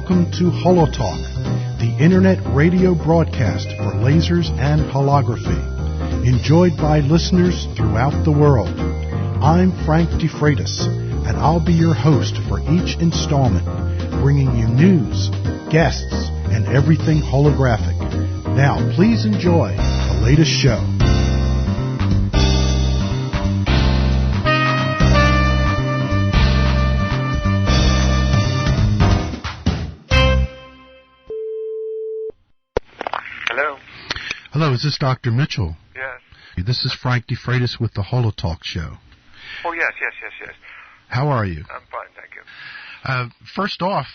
welcome to HoloTalk, the internet radio broadcast for lasers and holography, enjoyed by listeners throughout the world. I'm Frank DeFreitas, and I'll be your host for each installment, bringing you news, guests, and everything holographic. Now, please enjoy the latest show. Hello, is this Dr. Mitchell? Yes. This is Frank DeFreitas with the HoloTalk show. Oh, yes. How are you? I'm fine, thank you. First off,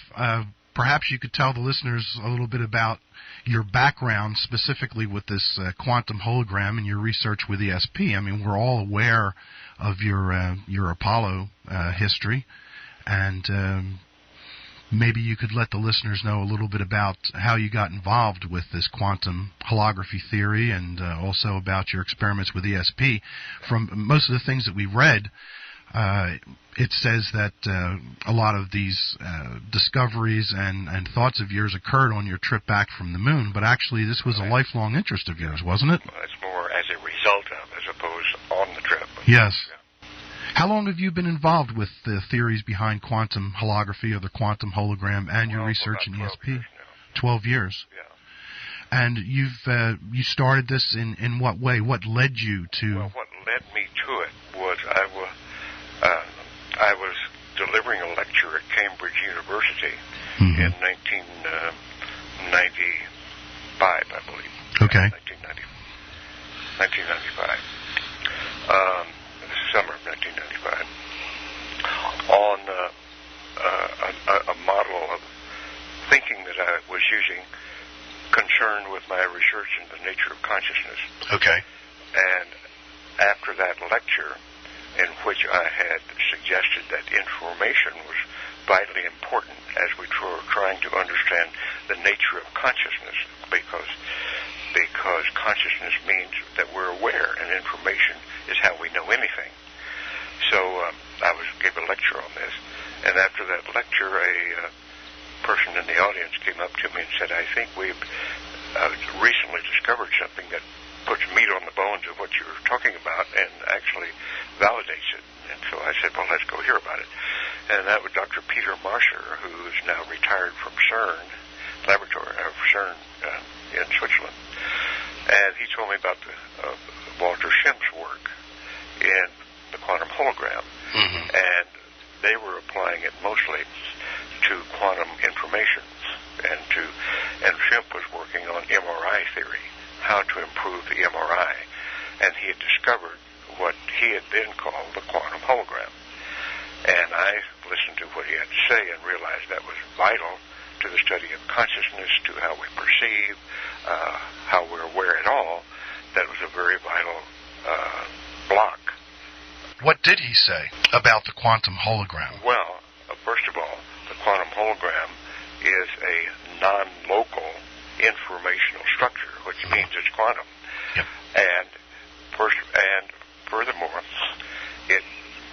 perhaps you could tell the listeners a little bit about your background, specifically with this quantum hologram and your research with ESP. I mean, we're all aware of your Apollo history, and maybe you could let the listeners know a little bit about how you got involved with this quantum holography theory and also about your experiments with ESP. From most of the things that we read, it says that a lot of these discoveries and thoughts of yours occurred on your trip back from the moon, but actually this was a lifelong interest of yours, wasn't it? Well, it's more as a result of, as opposed on the trip. Yes. Yeah. How long have you been involved with the theories behind quantum holography or the quantum hologram and your research in ESP? 12 years. Yeah. And you started this in what way? What led you to? Well, what led me to it was I was delivering a lecture at Cambridge University in 1995, I believe. Okay. 1995. Summer of 1995, on a model of thinking that I was using concerned with my research in the nature of consciousness. Okay. And after that lecture, in which I had suggested that information was vitally important as we were trying to understand the nature of consciousness, because consciousness means that we're aware, and information is how we know anything. So I gave a lecture on this, and after that lecture, a person in the audience came up to me and said, I think we've recently discovered something that puts meat on the bones of what you're talking about and actually validates it. And so I said, well, let's go hear about it. And that was Dr. Peter Marsher, who's now retired from CERN laboratory, CERN in Switzerland. And he told me about Walter Schimp's work in the quantum hologram. And they were applying it mostly to quantum information. And Schimp was working on MRI theory, how to improve the MRI. And he had discovered what he had then called the quantum hologram. And I listened to what he had to say and realized that was vital to the study of consciousness, to how we perceive, how we're aware at all. That was a very vital block. What did he say about the quantum hologram? Well, first of all, the quantum hologram is a non-local informational structure, which means it's quantum. Yep. And furthermore, it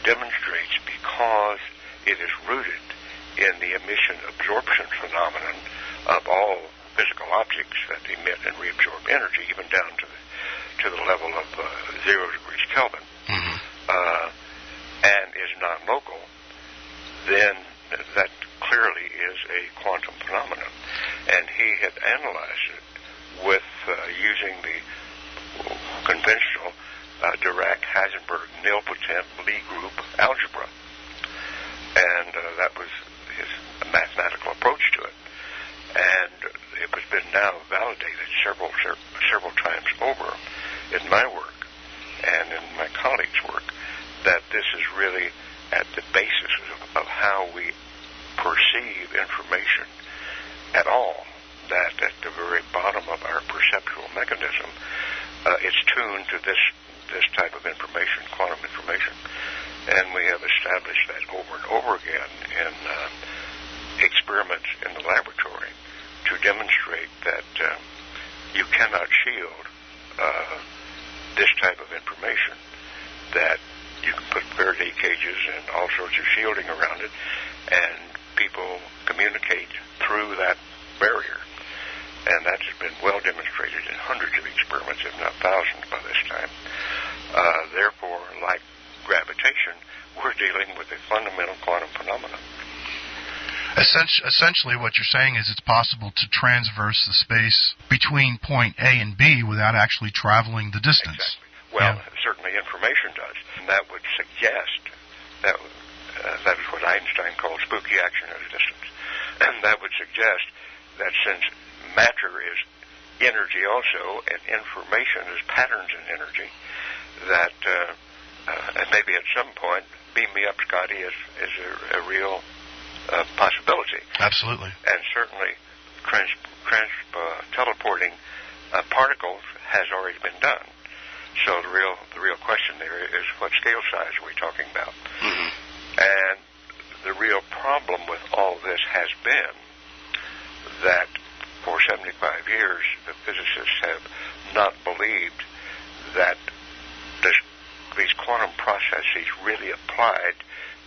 demonstrates, because it is rooted in the emission-absorption phenomenon of all physical objects that emit and reabsorb energy, even down to the level of 0 degrees Kelvin. And is non-local, then that clearly is a quantum phenomenon. And he had analyzed it with using the conventional Dirac-Heisenberg-Nilpotent Lie group algebra. And that was his mathematical approach to it. And it has been now validated several times over in my work and in my colleagues' work, that this is really at the basis of how we perceive information at all, that at the very bottom of our perceptual mechanism, it's tuned to this type of information, quantum information. And we have established that over and over again in experiments in the laboratory to demonstrate that you cannot shield this type of information, that you can put Faraday cages and all sorts of shielding around it, and people communicate through that barrier. And that has been well demonstrated in hundreds of experiments, if not thousands by this time. Therefore, like gravitation, we're dealing with a fundamental quantum phenomenon. Essentially, what you're saying is it's possible to transverse the space between point A and B without actually traveling the distance. Exactly. Well, certainly information does. And that would suggest that is what Einstein called spooky action at a distance. And that would suggest that since matter is energy also, and information is patterns in energy, that and maybe at some point, beam me up, Scotty, is a real possibility. Absolutely. And certainly teleporting particles has already been done. So the real question there is, what scale size are we talking about? Mm-hmm. And the real problem with all this has been that for 75 years, the physicists have not believed that these quantum processes really applied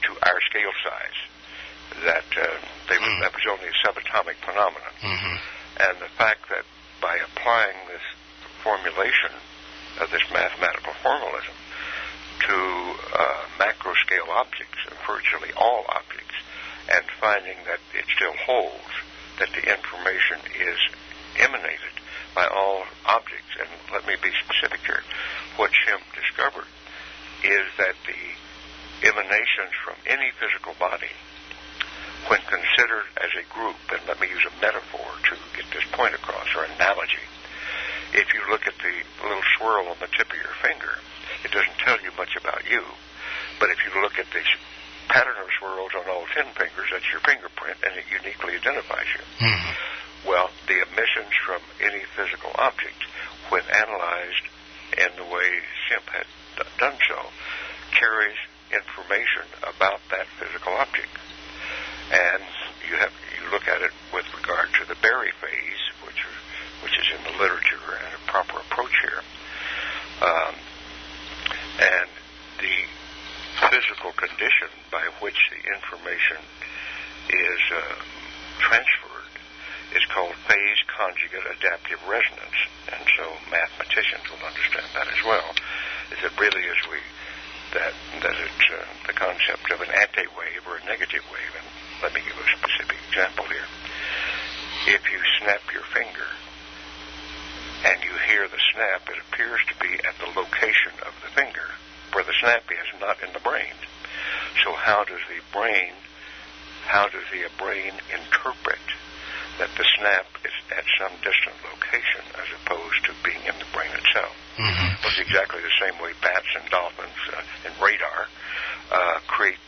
to our scale size, that that was only a subatomic phenomenon. Mm-hmm. And the fact that by applying this formulation of this mathematical formalism to macro-scale objects, virtually all objects, and finding that it still holds, that the information is emanated by all objects. And let me be specific here. What Shemp discovered is that the emanations from any physical body, when considered as a group, and let me use a metaphor to get this point across, or analogy. If you look at the little swirl on the tip of your finger, it doesn't tell you much about you. But if you look at the pattern of swirls on all 10 fingers, that's your fingerprint, and it uniquely identifies you. Mm-hmm. Well, the emissions from any physical object, when analyzed in the way Shemp had done so, carries information about that physical object. And you look at it with regard to the Berry phase, which is in the literature and a proper approach here. And the physical condition by which the information is transferred is called phase conjugate adaptive resonance. And so mathematicians will understand that as well. Is it really that it's the concept of an anti-wave or a negative wave. And let me give a specific example here. If you snap your finger and you hear the snap, it appears to be at the location of the finger, where the snap is, not in the brain. So how does the brain interpret that the snap is at some distant location as opposed to being in the brain itself? Mm-hmm. It's exactly the same way bats and dolphins and radar create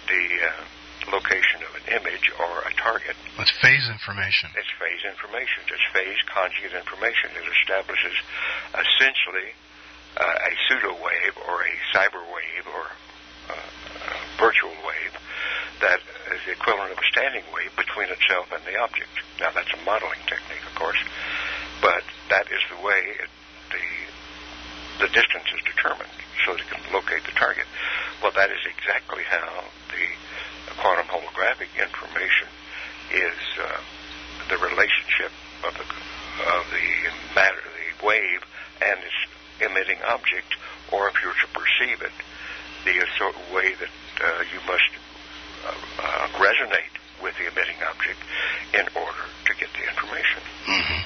the location of an image or a target. It's phase information. It's phase information. It's phase conjugate information. It establishes essentially a pseudo wave or a cyber wave or virtual wave that is the equivalent of a standing wave between itself and the object. Now, that's a modeling technique, of course, but that is the way the distance is determined so that it can locate the target. Well, that is exactly how the quantum holographic information is the relationship of the matter, the wave, and its emitting object, or if you're to perceive it, the way that you must resonate with the emitting object in order to get the information. Mm-hmm.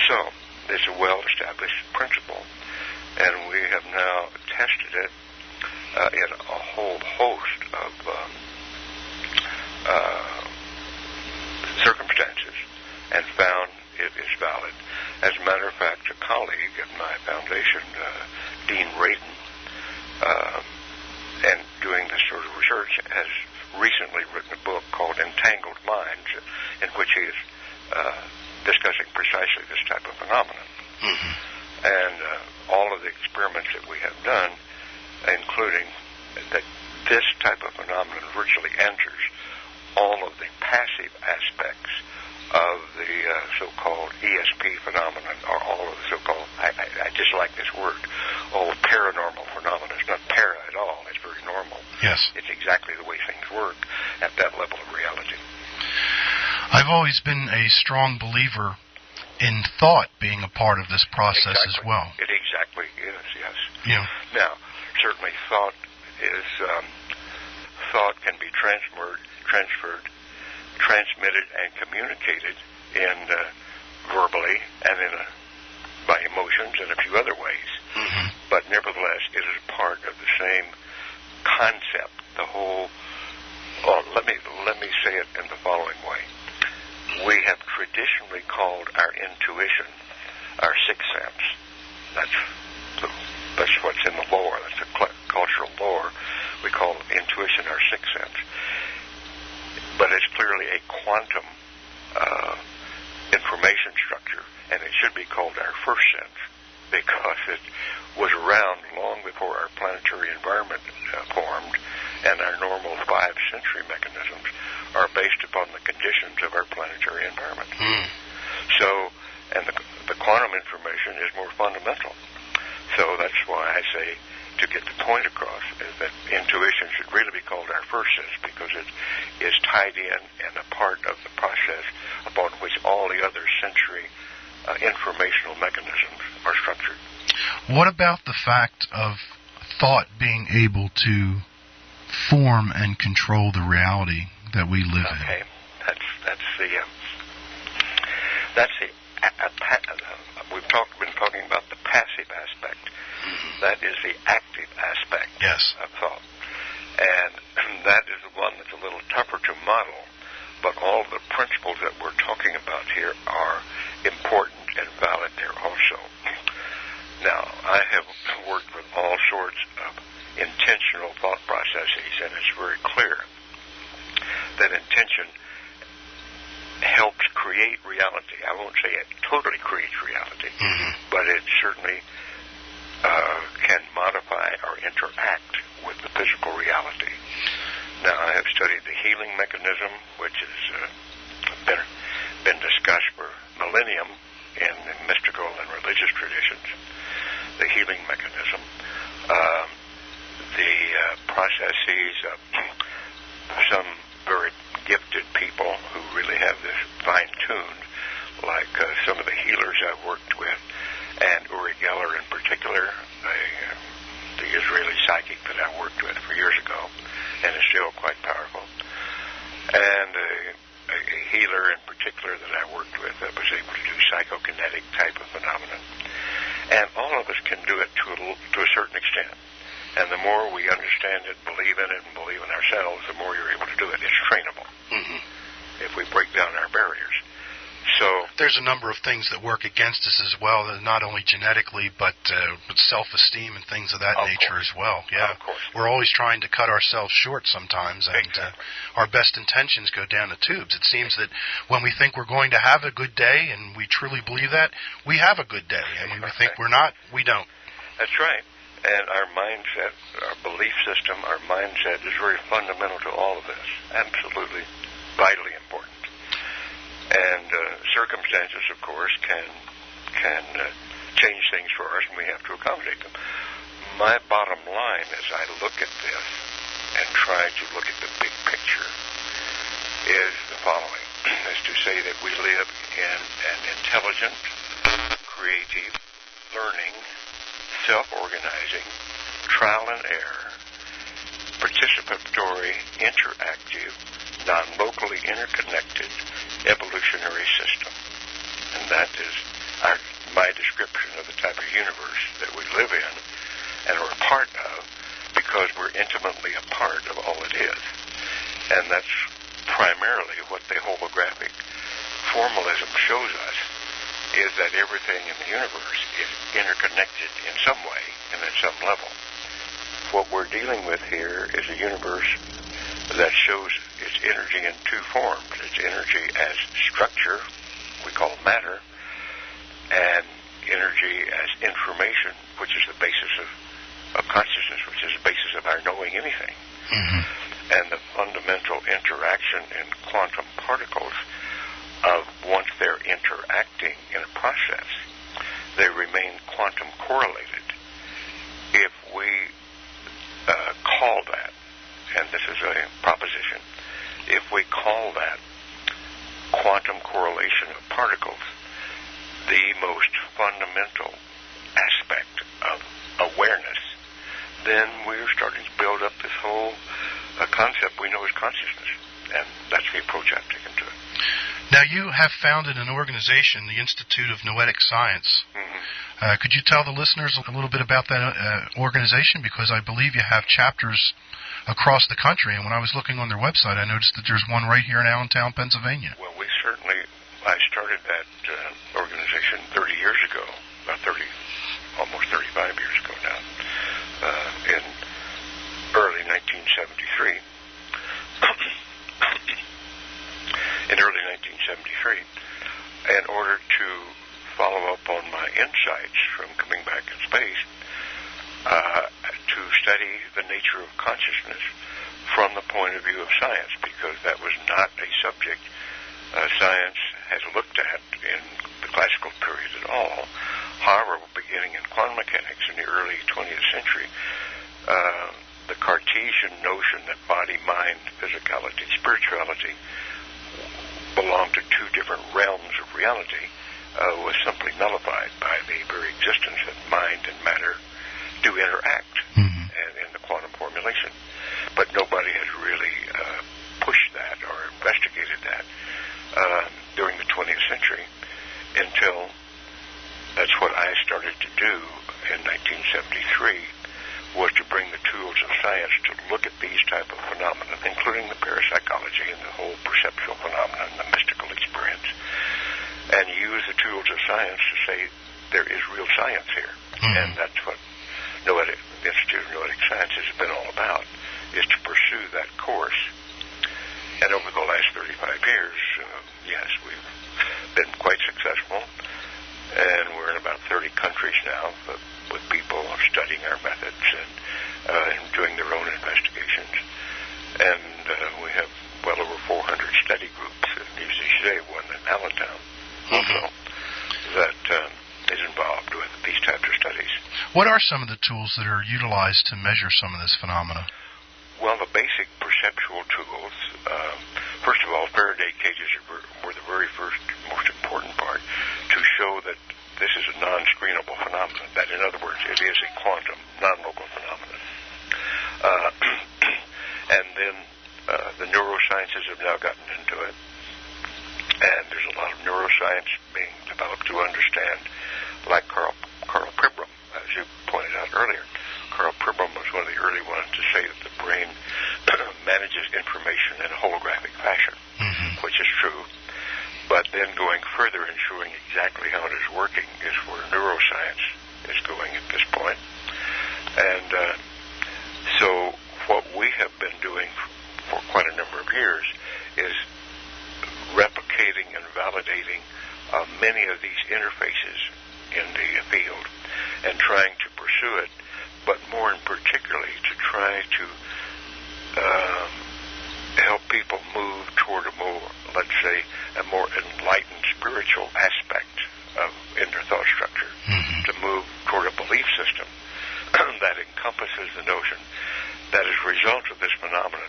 So, it's a well-established principle, and we have now tested it in a whole host of circumstances and found it is valid. As a matter of fact, a colleague at my foundation, Dean Radin, and doing this sort of research, has recently written a book called Entangled Minds, in which he is discussing precisely this type of phenomenon. Mm-hmm. And all of the experiments that we have done, including that this type of phenomenon virtually enters all of the passive aspects of the so-called ESP phenomenon, or all of the so-called, I just like this word, all paranormal phenomena. It's not para at all. It's very normal. Yes. It's exactly the way things work at that level of reality. I've always been a strong believer in thought being a part of this process as well. It exactly is, yes. Yeah. Now, certainly thought can be transferred, transmitted, and communicated in verbally and by emotions and a few other ways. Mm-hmm. But nevertheless, it is part of the same concept. The whole. Well, let me say it in the following way. We have traditionally called our intuition our sixth sense. That's what's in the lore. That's the cultural lore. We call intuition our sixth sense. But it's clearly a quantum information structure, and it should be called our first sense because it was around long before our planetary environment formed, and our normal 5 sensory mechanisms are based upon the conditions of our planetary environment. So, and the quantum information is more fundamental. So that's why I say, to get the point across, is that intuition should really be called our first sense because it is tied in and a part of the process upon which all the other sensory informational mechanisms are structured. What about the fact of thought being able to form and control the reality that we live in? Okay, we've been talking about the passive aspect. That is the active aspect of thought, and that is the one that's a little tougher to model. But all the principles that we're talking about here are important and valid there also. Now, I have worked with all sorts of intentional thought processes, and it's very clear that intention helps create reality. I won't say it totally creates reality, but it certainly can modify or interact with the physical reality. Now, I have studied the healing mechanism, which has been discussed for millennium in the mystical and religious traditions. The healing mechanism, the processes of some very gifted people who really have this fine-tuned, like some of the healers I've worked with, and Uri Geller in particular, the Israeli psychic that I worked with for years ago, and is still quite powerful. And a healer in particular that I worked with that was able to do psychokinetic type of phenomenon. And all of us can do it to a certain extent. And the more we understand it, believe in it, and believe in ourselves, the more you're able to do it. It's trainable if we break down our barriers. So there's a number of things that work against us as well, not only genetically, but self-esteem and things of that nature as well. Yeah, of course. We're always trying to cut ourselves short sometimes, and our best intentions go down the tubes. It seems that when we think we're going to have a good day, and we truly believe that, we have a good day. And when we think we're not, we don't. That's right. And our mindset, our belief system, our mindset is very fundamental to all of this. Absolutely vitally important. And circumstances, of course, can change things for us, and we have to accommodate them. My bottom line, as I look at this and try to look at the big picture, is the following: is to say that we live in an intelligent, creative, learning, self-organizing, trial and error, participatory, interactive, non-locally interconnected evolutionary system. And that is my description of the type of universe that we live in and are a part of, because we're intimately a part of all it is. And that's primarily what the holographic formalism shows us, is that everything in the universe is interconnected in some way and at some level. What we're dealing with here is a universe that shows its energy in two forms. Its energy as structure, we call matter, and energy as information, which is the basis of consciousness, which is the basis of our knowing anything. And the fundamental interaction in quantum particles of once they're interacting in a process, they remain quantum correlated. If we call that, and this is a proposition, if we call that of particles the most fundamental aspect of awareness, then we're starting to build up this whole concept we know as consciousness. And that's the approach I've taken to it. Now, you have founded an organization, the Institute of Noetic Science. Mm-hmm. Could you tell the listeners a little bit about that organization? Because I believe you have chapters across the country, and when I was looking on their website, I noticed that there's one right here in Allentown, Pennsylvania. Well, I started that organization 30 years ago, almost 35 years ago now, in early 1973. In early 1973, in order to follow up on my insights from coming back in space, to study the nature of consciousness from the point of view of science, because that was not a subject science has looked at in the classical period at all. However, beginning in quantum mechanics in the early 20th century, the Cartesian notion that body, mind, physicality, spirituality belonged to two different realms of reality was simply nullified by the very existence that mind and matter do interact and in the quantum formulation. But nobody has really pushed that or investigated that during the 20th century until that's what I started to do in 1973, was to bring the tools of science to look at these type of phenomena, including the parapsychology and the whole perceptual phenomenon, the mystical experience, and use the tools of science to say there is real science here. And that's what the Institute of Noetic Science has been all about, is to pursue that course. And over the last 35 years, yes, we've been quite successful, and we're in about 30 countries now with people studying our methods and doing their own investigations. And we have well over 400 study groups, as you say, one in Allentown also, that is involved with these types of studies. What are some of the tools that are utilized to measure some of this phenomena? Well, the basic perceptual tools, first of all, Faraday cages were the very first, most important part to show that this is a non-screenable phenomenon, that in other words, it is a quantum, non-local phenomenon. And then the neurosciences have now gotten into it, and there's a lot of neuroscience being developed to understand, like Carl Pribram, as you pointed out earlier. Carl Pribram was one of the early ones to say that the brain manages information in a holographic fashion, which is true. But then going further and showing exactly how it is working is where neuroscience is going at this point. And so what we have been doing for quite a number of years is replicating and validating many of these interfaces in the field and trying to pursue it, but more in particularly to try to help people move toward a more, let's say, a more enlightened spiritual aspect in their thought structure, to move toward a belief system that encompasses the notion that as a result of this phenomenon,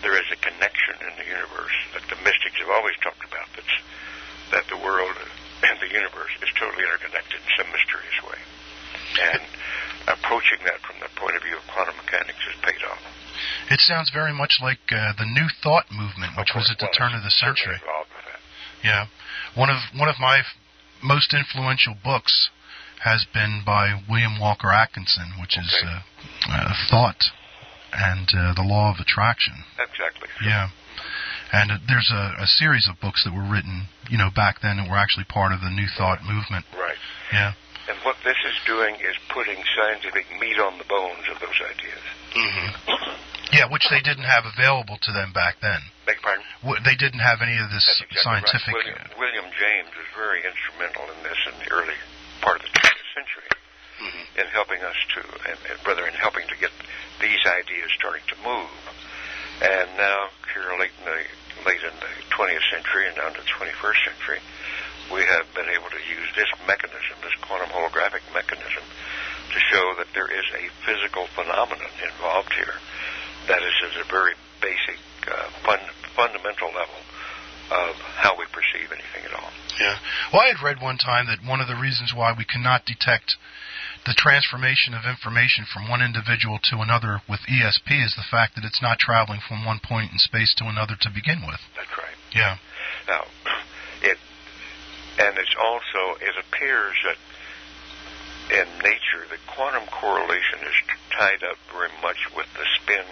there is a connection in the universe that the mystics have always talked about, that the world and the universe is totally interconnected in some mysterious way. And approaching that from the point of view of quantum mechanics has paid off. It sounds very much like the New Thought movement, which was at the turn of the century. Yeah. One of my most influential books has been by William Walker Atkinson, which is Thought and the Law of Attraction. Exactly. Yeah. And there's a series of books that were written, back then that were actually part of the New Thought movement. Right. Yeah. And what this is doing is putting scientific meat on the bones of those ideas. Yeah, which they didn't have available to them back then. Beg your pardon? They didn't have any of this scientific... Right. William James was very instrumental in this in the early part of the 20th century in helping us to, and in helping to get these ideas starting to move. And now, here late in the 20th century and now into the 21st century, we have been able to use this mechanism, this quantum holographic mechanism, to show that there is a physical phenomenon involved here that is at a very basic, fundamental level, of how we perceive anything at all. Yeah. Well, I had read one time that one of the reasons why we cannot detect the transformation of information from one individual to another with ESP is the fact that it's not traveling from one point in space to another to begin with. That's right. Yeah. Now, it appears that in nature, the quantum correlation is tied up very much with the spin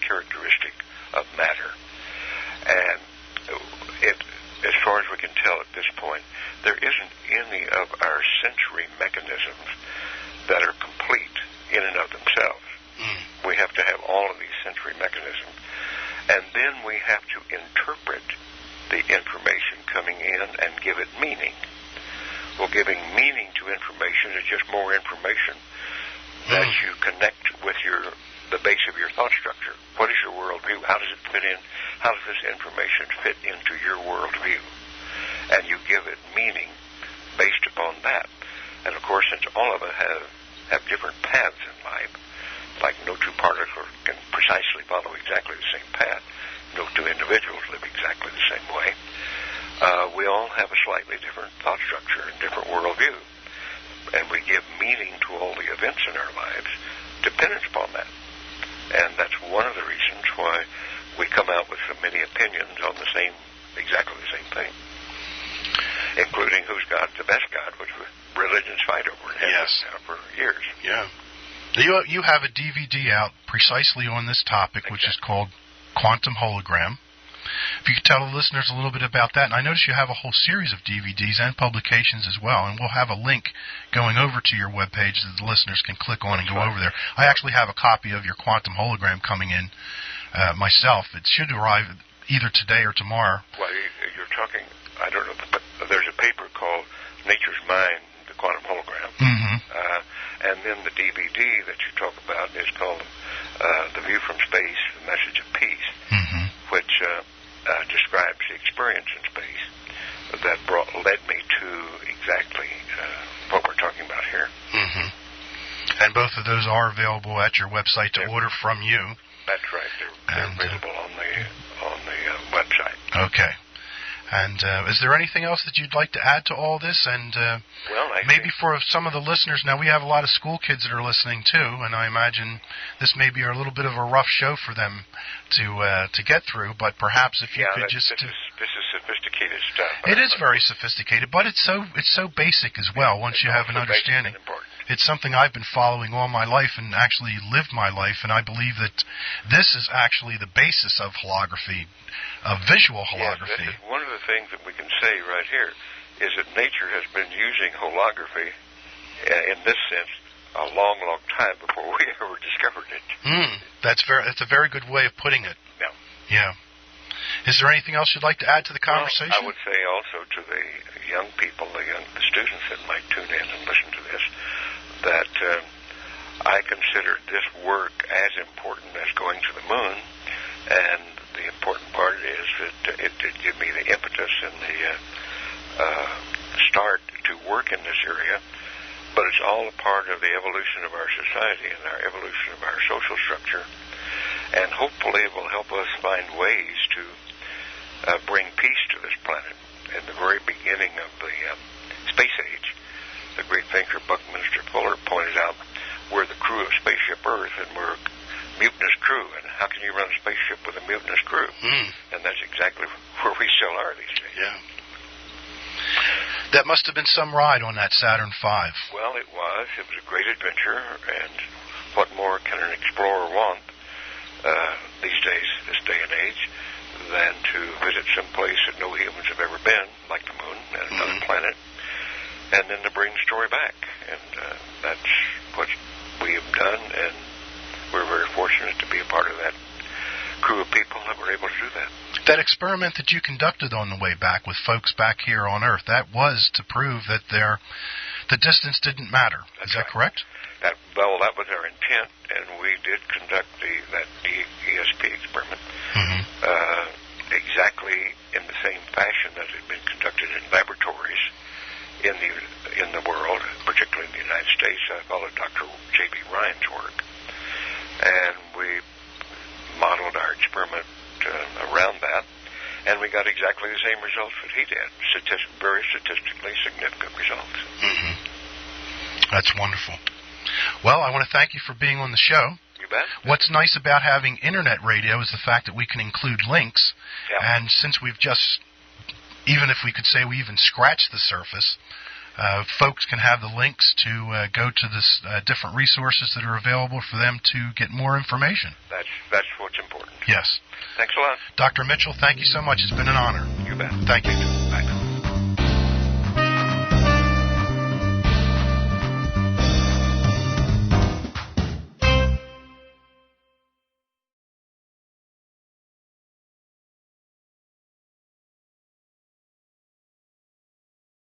characteristic of matter, and as far as we can tell at this point, there isn't any of our sensory mechanisms that are complete in and of themselves. We have to have all of these sensory mechanisms, and then we have to interpret the information coming in and give it meaning. Well, giving meaning to information is just more information that you connect with the base of your thought structure. What is your worldview? How does it fit in? How does this information fit into your worldview? And you give it meaning based upon that. And of course, since all of us have different paths in life, like no two particles can precisely follow exactly the same path, no two individuals live exactly the same way, we all have a slightly different thought structure and different worldview. And we give meaning to all the events in our lives dependent upon that. And that's one of the reasons why we come out with so many opinions on exactly the same thing, including who's God's the best God, which religions fight over and have now for years. Yeah. You have a DVD out precisely on this topic, which is called Quantum Hologram. If you could tell the listeners a little bit about that. And I notice you have a whole series of DVDs and publications as well, and we'll have a link going over to your webpage that the listeners can click on and go over there. I actually have a copy of your Quantum Hologram coming in myself. It should arrive either today or tomorrow. Well, you're talking, I don't know, but there's a paper called Nature's Mind, the Quantum Hologram. And then the DVD that you talk about is called The View from Space, The Message of Peace, which describes the experience in space that led me to exactly what we're talking about here. And both of those are available at your website to order from you. That's right. They're available on the website. Okay. And is there anything else that you'd like to add to all this? And maybe for some of the listeners, now we have a lot of school kids that are listening too, and I imagine this may be a little bit of a rough show for them to get through. But perhaps if you could just this is sophisticated stuff. It is very sophisticated, but it's so basic as well. Once you have an understanding, it's something I've been following all my life and actually lived my life, and I believe that this is actually the basis of holography, of visual holography. Yes, one of the things that we can say right here is that nature has been using holography in this sense a long, long time before we ever discovered it. That's a very good way of putting it. Yeah. Is there anything else you'd like to add to the conversation? Well, I would say also to the young people, the students that might tune in and listen to this, that I consider this work as important as going to the moon, and the important part is that it did give me the impetus and the start to work in this area, but it's all a part of the evolution of our society and our evolution of our social structure, and hopefully it will help us find ways to bring peace to this planet. In the very beginning of the space age, the great thinker Buckminster Fuller pointed out we're the crew of Spaceship Earth, and we're a mutinous crew, and how can you run a spaceship with a mutinous crew? And that's exactly where we still are these days. Yeah. That must have been some ride on that Saturn V. Well, it was. It was a great adventure, and what more can an explorer want these days, this day and age, than to visit some place that no humans have ever been, like the moon and another planet, and then to bring the story back. And that's what we have done, and we're very fortunate to be a part of that crew of people that were able to do that. That experiment that you conducted on the way back with folks back here on Earth, that was to prove that the distance didn't matter. Is that correct? That was our intent, and we did conduct that ESP experiment exactly in the same fashion that it had been conducted in laboratories in the world, particularly in the United States. I followed Dr. J.B. Ryan's work, and we modeled our experiment around that, exactly the same results that he did. Very statistically significant results. Mm-hmm. That's wonderful. Well, I want to thank you for being on the show. You bet. What's nice about having internet radio is the fact that we can include links. Yeah. And since we've just, even if we could say we even scratched the surface, folks can have the links to go to this different resources that are available for them to get more information. That's what's important. Yes. Thanks a lot. Dr. Mitchell, thank you so much. It's been an honor. You bet. Thank you.